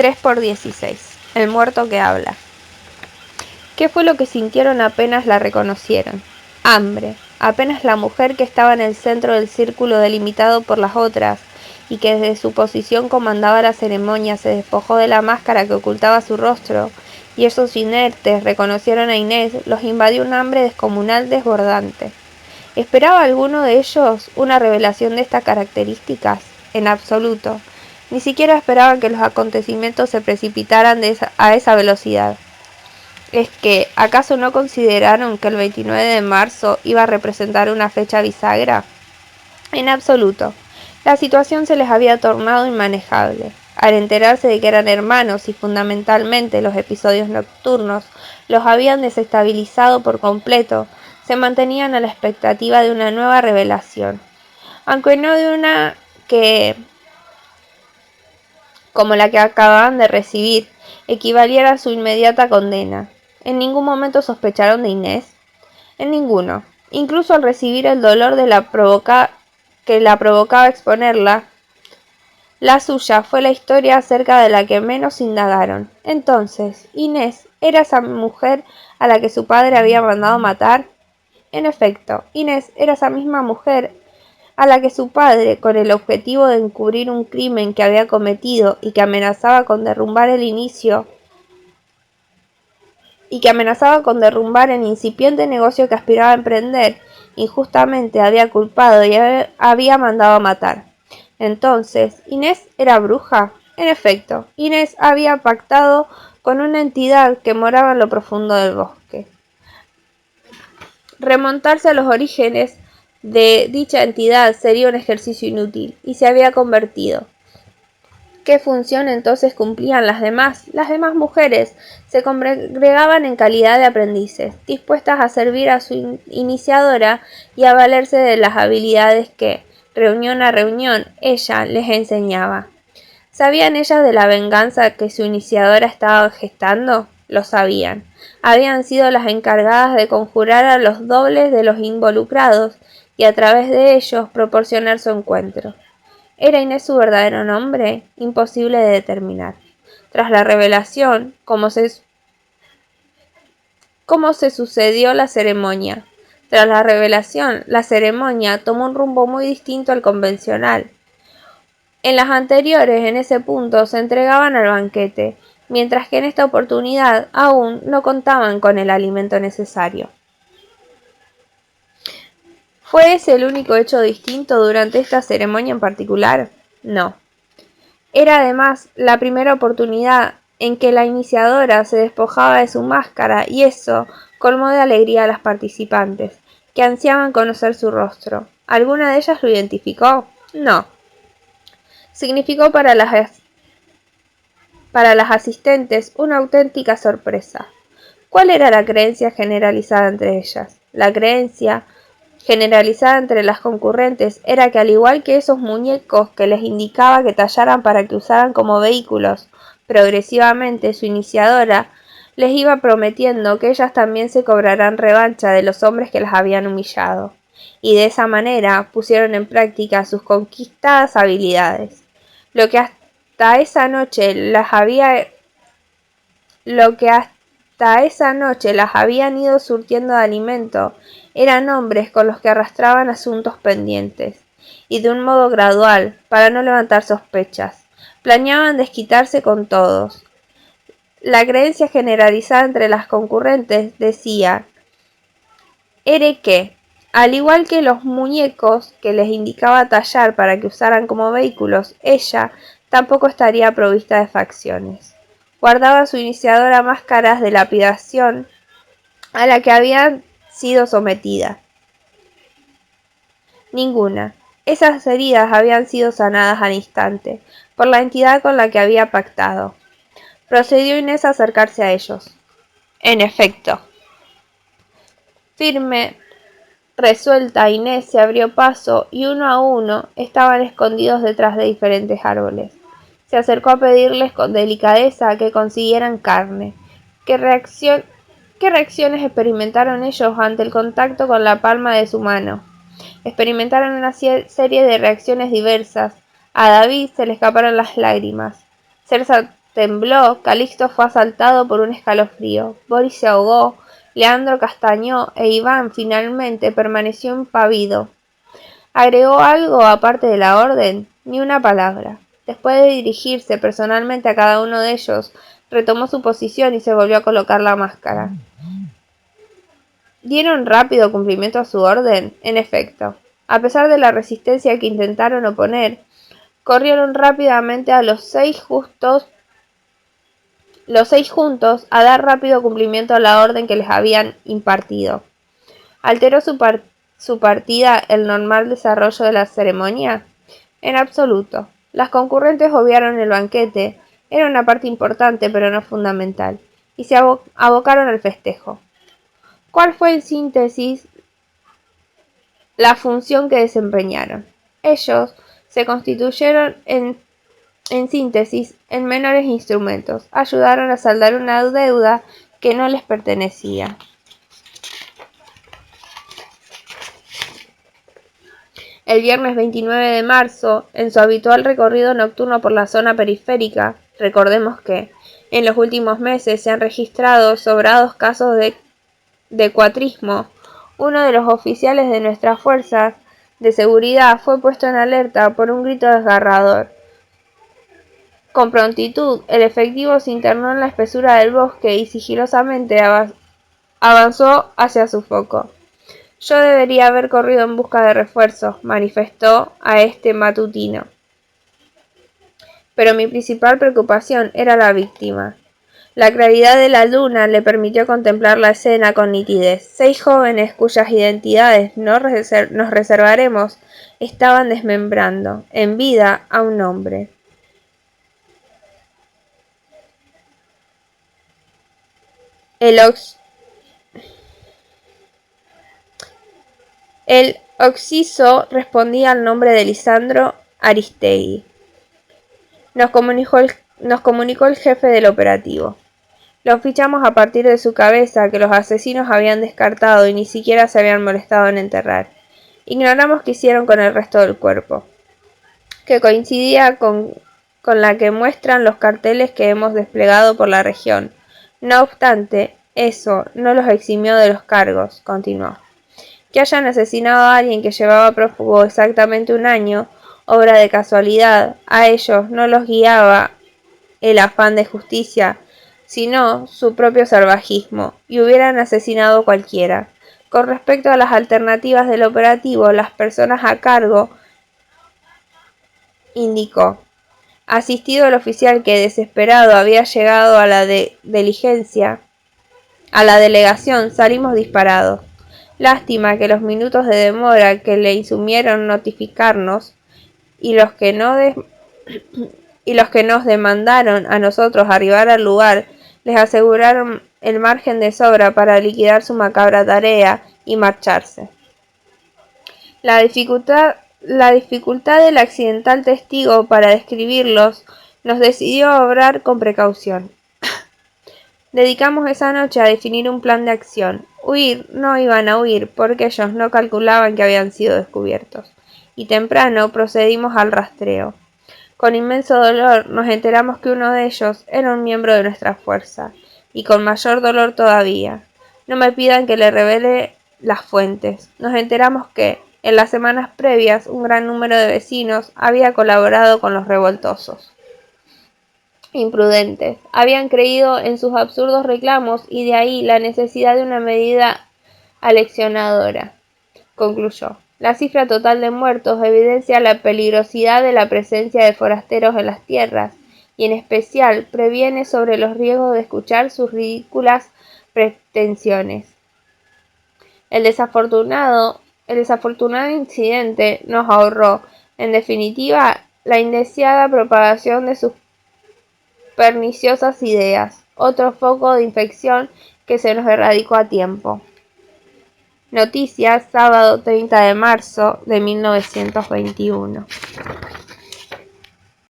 3×16. El muerto que habla. ¿Qué fue lo que sintieron apenas la reconocieron? Hambre. Apenas la mujer que estaba en el centro del círculo delimitado por las otras y que desde su posición comandaba la ceremonia se despojó de la máscara que ocultaba su rostro, y esos inertes reconocieron a Inés, los invadió un hambre descomunal desbordante. ¿Esperaba alguno de ellos una revelación de estas características? En absoluto. Ni siquiera esperaban que los acontecimientos se precipitaran a esa velocidad. ¿Es que acaso no consideraron que el 29 de marzo iba a representar una fecha bisagra? En absoluto. La situación se les había tornado inmanejable. Al enterarse de que eran hermanos y fundamentalmente los episodios nocturnos los habían desestabilizado por completo, se mantenían a la expectativa de una nueva revelación, aunque no de una que, como la que acababan de recibir, equivaliera a su inmediata condena. ¿En ningún momento sospecharon de Inés? En ninguno. Incluso al recibir el dolor que la provocaba exponerla, la suya fue la historia acerca de la que menos indagaron. Entonces, ¿Inés era esa mujer a la que su padre había mandado matar? En efecto, Inés era esa misma mujer a la que su padre, con el objetivo de encubrir un crimen que había cometido y que amenazaba con derrumbar el incipiente negocio que aspiraba a emprender, injustamente había culpado y había mandado a matar. Entonces, ¿Inés era bruja? En efecto, Inés había pactado con una entidad que moraba en lo profundo del bosque. Remontarse a los orígenes de dicha entidad sería un ejercicio inútil, y se había convertido. ¿Qué función entonces cumplían las demás? Las demás mujeres se congregaban en calidad de aprendices, dispuestas a servir a su iniciadora y a valerse de las habilidades que, reunión a reunión, ella les enseñaba. ¿Sabían ellas de la venganza que su iniciadora estaba gestando? Lo sabían. Habían sido las encargadas de conjurar a los dobles de los involucrados y a través de ellos proporcionar su encuentro. ¿Era Inés su verdadero nombre? Imposible de determinar. Tras la revelación, ¿cómo se sucedió la ceremonia? Tras la revelación, la ceremonia tomó un rumbo muy distinto al convencional. En las anteriores, en ese punto, se entregaban al banquete, mientras que en esta oportunidad aún no contaban con el alimento necesario. ¿Fue ese el único hecho distinto durante esta ceremonia en particular? No. Era además la primera oportunidad en que la iniciadora se despojaba de su máscara y eso colmó de alegría a las participantes, que ansiaban conocer su rostro. ¿Alguna de ellas lo identificó? No. Significó para las asistentes una auténtica sorpresa. ¿Cuál era la creencia generalizada entre ellas? La creencia generalizada entre las concurrentes era que, al igual que esos muñecos que les indicaba que tallaran para que usaran como vehículos, progresivamente su iniciadora les iba prometiendo que ellas también se cobrarán revancha de los hombres que las habían humillado, y de esa manera pusieron en práctica sus conquistadas habilidades. Lo que hasta esa noche las habían ido surtiendo de alimento eran hombres con los que arrastraban asuntos pendientes, y de un modo gradual, para no levantar sospechas, planeaban desquitarse con todos. La creencia generalizada entre las concurrentes decía que, al igual que los muñecos que les indicaba tallar para que usaran como vehículos, ella tampoco estaría provista de facciones. Guardaba su iniciadora máscaras de lapidación a la que habían sido sometida. Ninguna. Esas heridas habían sido sanadas al instante, por la entidad con la que había pactado. Procedió Inés a acercarse a ellos. En efecto. Firme, resuelta, Inés se abrió paso y uno a uno estaban escondidos detrás de diferentes árboles. Se acercó a pedirles con delicadeza que consiguieran carne. ¿Qué reacciones experimentaron ellos ante el contacto con la palma de su mano? Experimentaron una serie de reacciones diversas. A David se le escaparon las lágrimas. Ser tembló, Calixto fue asaltado por un escalofrío, Boris se ahogó, Leandro castañó e Iván finalmente permaneció impávido. ¿Agregó algo aparte de la orden? Ni una palabra. Después de dirigirse personalmente a cada uno de ellos, retomó su posición y se volvió a colocar la máscara. ¿Dieron rápido cumplimiento a su orden? En efecto. A pesar de la resistencia que intentaron oponer, corrieron rápidamente a los seis juntos a dar rápido cumplimiento a la orden que les habían impartido. ¿Alteró su partida el normal desarrollo de la ceremonia? En absoluto. Las concurrentes obviaron el banquete, era una parte importante pero no fundamental, y se abocaron al festejo. ¿Cuál fue en síntesis la función que desempeñaron? Ellos se constituyeron en síntesis en menores instrumentos, ayudaron a saldar una deuda que no les pertenecía. El viernes 29 de marzo, en su habitual recorrido nocturno por la zona periférica, recordemos que en los últimos meses se han registrado sobrados casos de cuatrismo, uno de los oficiales de nuestras fuerzas de seguridad fue puesto en alerta por un grito desgarrador. Con prontitud, el efectivo se internó en la espesura del bosque y sigilosamente avanzó hacia su foco. Yo debería haber corrido en busca de refuerzos, manifestó a este matutino. Pero mi principal preocupación era la víctima. La claridad de la luna le permitió contemplar la escena con nitidez. 6 jóvenes cuyas identidades nos reservaremos estaban desmembrando, en vida, a un hombre. El occiso respondía al nombre de Lisandro Aristegui. Nos comunicó el jefe del operativo. Lo fichamos a partir de su cabeza, que los asesinos habían descartado y ni siquiera se habían molestado en enterrar. Ignoramos qué hicieron con el resto del cuerpo, que coincidía con la que muestran los carteles que hemos desplegado por la región. No obstante, eso no los eximió de los cargos, continuó. Que hayan asesinado a alguien que llevaba prófugo exactamente un año, obra de casualidad, a ellos no los guiaba el afán de justicia, sino su propio salvajismo, y hubieran asesinado cualquiera. Con respecto a las alternativas del operativo, las personas a cargo, indicó. Asistido el oficial que desesperado había llegado a la delegación, salimos disparados. Lástima que los minutos de demora que le insumieron notificarnos y los que nos demandaron a nosotros arribar al lugar les aseguraron el margen de sobra para liquidar su macabra tarea y marcharse. La dificultad del accidental testigo para describirlos nos decidió a obrar con precaución. Dedicamos esa noche a definir un plan de acción. Huir no iban a huir porque ellos no calculaban que habían sido descubiertos. Y temprano procedimos al rastreo. Con inmenso dolor nos enteramos que uno de ellos era un miembro de nuestra fuerza, y con mayor dolor todavía. No me pidan que le revele las fuentes. Nos enteramos que, en las semanas previas, un gran número de vecinos había colaborado con los revoltosos. Imprudentes. Habían creído en sus absurdos reclamos y de ahí la necesidad de una medida aleccionadora, concluyó. La cifra total de muertos evidencia la peligrosidad de la presencia de forasteros en las tierras y en especial previene sobre los riesgos de escuchar sus ridículas pretensiones. El desafortunado incidente nos ahorró, en definitiva, la indeseada propagación de sus perniciosas ideas, otro foco de infección que se nos erradicó a tiempo. Noticias, sábado 30 de marzo de 1921.